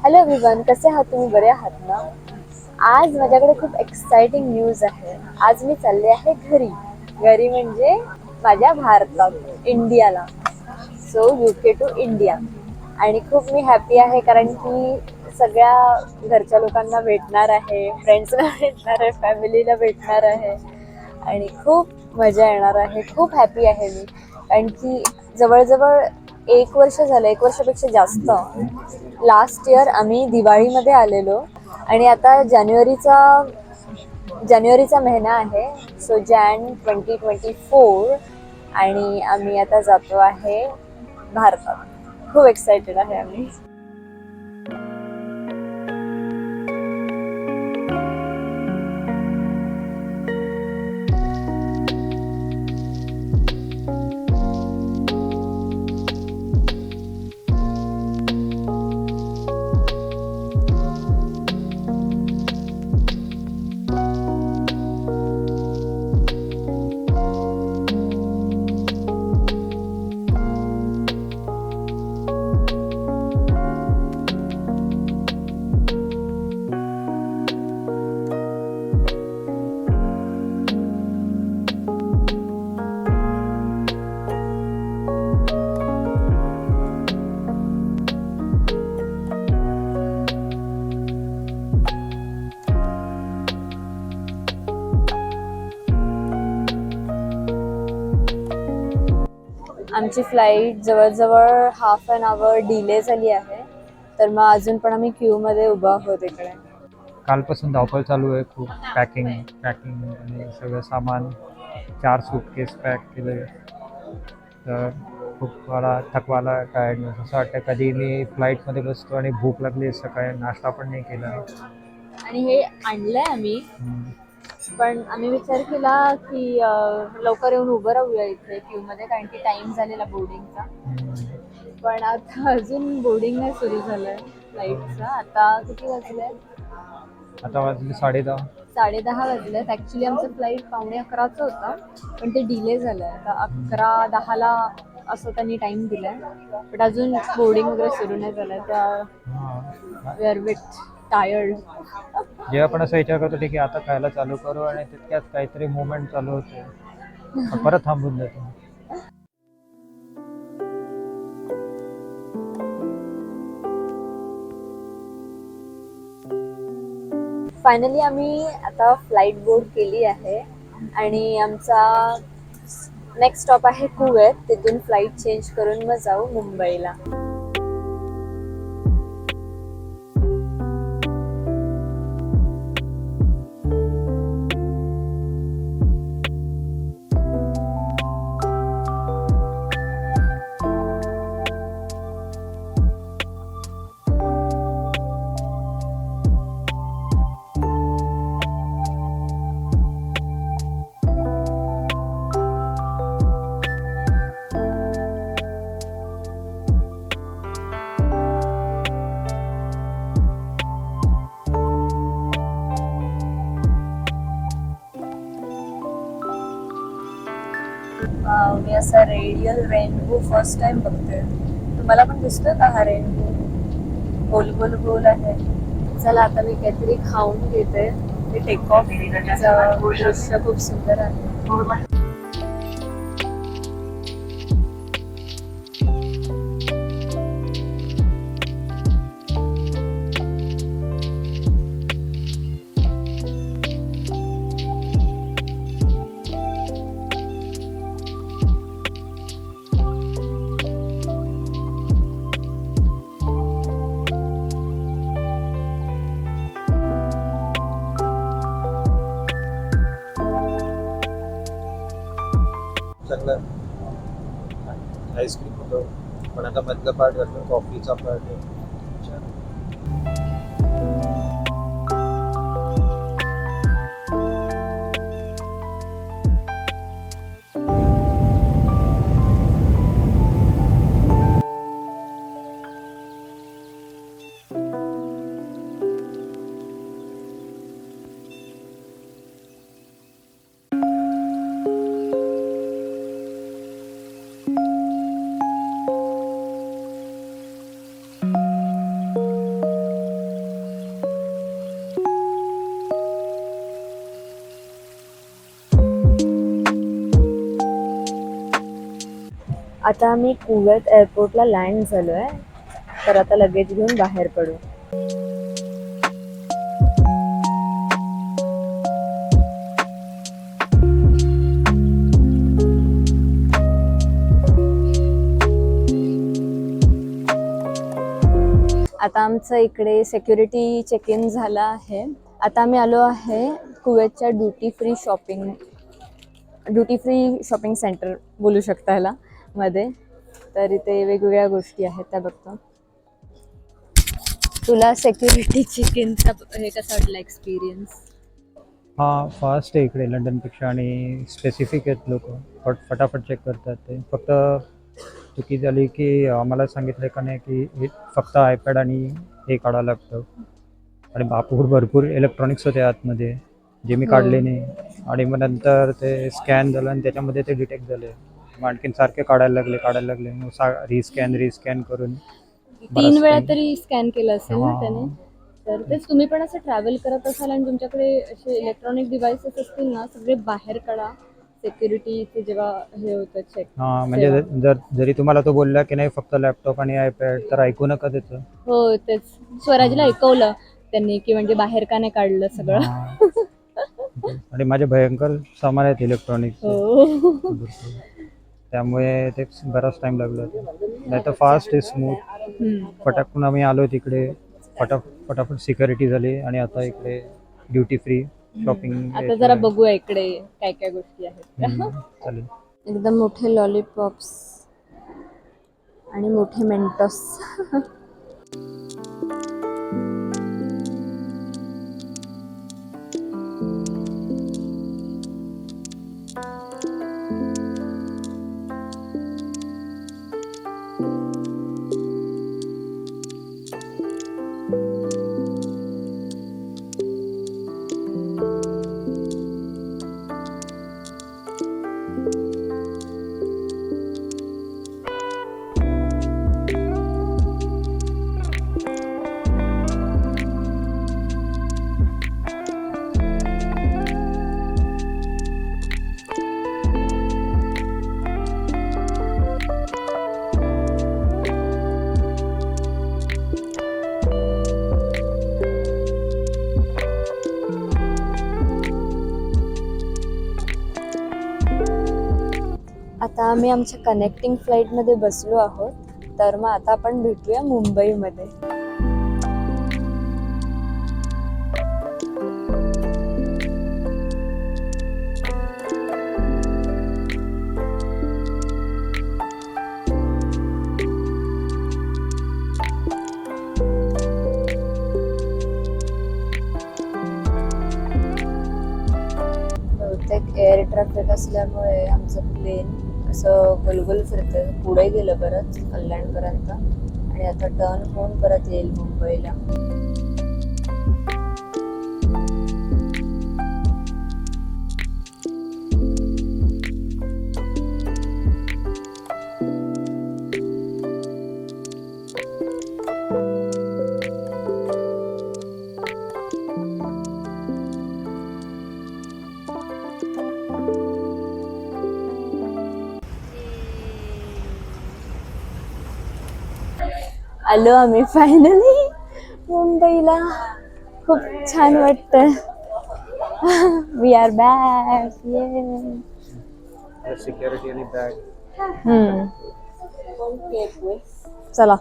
Hello everyone, कसे आहात तुम्ही? बरे आहात ना? आज माझ्याकडे खूप एक्साइटिंग न्यूज आहे. आज मी चालले आहे घरी. घरी म्हणजे माझ्या भारतात, इंडियाला. So UK to India. आणि खूप मी हॅपी आहे कारण की सगळ्या घरच्या लोकांना भेटणार आहे, फ्रेंड्सना भेटणार आहे, फॅमिलीला भेटणार आहे आणि खूप मजा येणार आहे. खूप हॅपी आहे मी कारण की जवळजवळ 1 वर्ष झालं, 1 वर्षापेक्षा जास्त. लास्ट इयर आम्ही दिवाळीमध्ये आलेलो आणि आता जानेवारीचा महिना आहे. सो जॅन 2024 आणि आम्ही आता जातो आहे भारतात. खूप एक्सायटेड आहे आम्ही. आमची फ्लाईट जवळजवळ हाफ ॲन आवर डिले झाली आहे. तर मग अजून पण आम्ही क्यूमध्ये उभा आहोत इकडे. कालपासून धावपळ चालू आहे. खूप पॅकिंग पॅकिंग आणि सगळं सामान 4 सूटकेस पॅक केले. तर खूप मला थकवाला टायर्डनेस असं वाटतं. कधी मी फ्लाईटमध्ये बसतो आणि भूक लागली, सकाळी नाश्ता पण नाही केला. आणि हे आणलंय आम्ही, पण आम्ही विचार केला की लवकर येऊन उभं राहूया इथे क्यूमध्ये कारण की टाइम झालेला बोर्डिंगचा. पण आता अजून बोर्डिंग नाही सुरू झालंय फ्लाईटचं. आता किती वाजले? आता वाजले 10:30. 10:30 वाजलेत. ॲक्च्युली आमचं फ्लाईट 11:45 होतं, पण ते डिले झालं आहे. आता 11:10ला असं त्यांनी टाईम दिला आहे, बट अजून बोर्डिंग वगैरे सुरू नाही झालं आहे. त्या वी आर विथ टायर्ड. जेव्हा आपण असं विचार करतो ठीक आहे आता खायला चालू करू आणि तितक्यात काहीतरी मुवमेंट चालू होते, परत थांबून जातो. फायनली आम्ही आता फ्लाईट बोर्ड केली आहे आणि आमचा नेक्स्ट स्टॉप आहे कुवेत. तिथून फ्लाईट चेंज करून मग जाऊ मुंबईला. मी असा रेडियल रेनबो फर्स्ट टाइम बघते. तुम्हाला पण दिसतोय का हा रेनबो? गोल गोल गोल आहे. चला आता मी काहीतरी खाऊन घेते. ते टेक ऑफ दृश्य खूप सुंदर आहे. चांगलं आईस्क्रीम होतं, पण आता मधलं पार्ट घातलं कॉफीचा पार्ट आहे. आता आम्ही कुवेत एअरपोर्टला लँड झालो आहे, तर आता लगेज घेऊन बाहेर पडू. आता आमचं इकडे सिक्युरिटी चेक इन झालं आहे. आता आम्ही आलो आहे कुवेतच्या ड्युटी फ्री शॉपिंग सेंटर बोलू शकता ह्याला मध्ये. तर इथे वेगवेगळ्या गोष्टी आहेत त्या बघतो. तुला सिक्युरिटी चेक इनचा हे कसा वाटला एक्सपिरियन्स? हा फास्ट आहे इकडे लंडनपेक्षा आणि स्पेसिफिक आहेत लोक, फटाफट चेक करतात. ते फक्त चुकी झाली की आम्हाला सांगितलं का नाही की हे फक्त आयपॅड आणि हे काढावं लागतं, आणि भरपूर इलेक्ट्रॉनिक्स होते आतमध्ये जे मी काढले नाही. आणि मग नंतर ते स्कॅन झालं आणि त्याच्यामध्ये ते डिटेक्ट झाले. मग आणखीन सारखे काढायला लागले मग रिस्कॅन करून 3 वेळा time. तरी स्कॅन केलं असेल ना त्याने. तर तेच, तुम्ही पण असं ट्रॅव्हल करत असाल आणि तुमच्याकडे असे इलेक्ट्रॉनिक डिव्हाइसेस असतील ना, सगळे बाहेर काढा. सिक्युरिटीचे जेव्हा हे होतं चेक. म्हणजे जरी तुम्हाला तो बोलला की नाही फक्त लॅपटॉप आणि आयपॅड, तर ऐकू नका त्याचं. हो तेच, स्वराजला ऐकवलं त्यांनी की म्हणजे बाहेर का नाही काढलं सगळं. आणि माझे भयंकर सामान आहेत इलेक्ट्रॉनिक्स, हो. त्यामुळे ते बराच टाइम लागला. नाही तर फास्ट आहे, स्मूथ. फटाकून आम्ही आलो तिकडे, फटाफट सिक्युरिटी झाली आणि आता इकडे ड्युटी फ्री शॉपिंग. आता जरा बघूया इकडे काय काय गोष्टी आहेत. चालेल. एकदम मोठे लॉलीपॉप्स आणि मोठे मेंटोस. आता आम्ही आमच्या कनेक्टिंग फ्लाईटमध्ये बसलो आहोत. तर मग आता आपण भेटूया मुंबईमध्ये. बहुतेक एअर ट्रॅफिक असल्यामुळे आमचं प्लेन असं गोलगोल फिरतं. पुढे गेलं बरंच कल्याणपर्यंत आणि आता टर्न होऊन परत येईल मुंबईला. आलो आम्ही फायनली मुंबईला. खूप छान वाटतंय. We are back. सिक्युरिटी आणि बॅग. चला.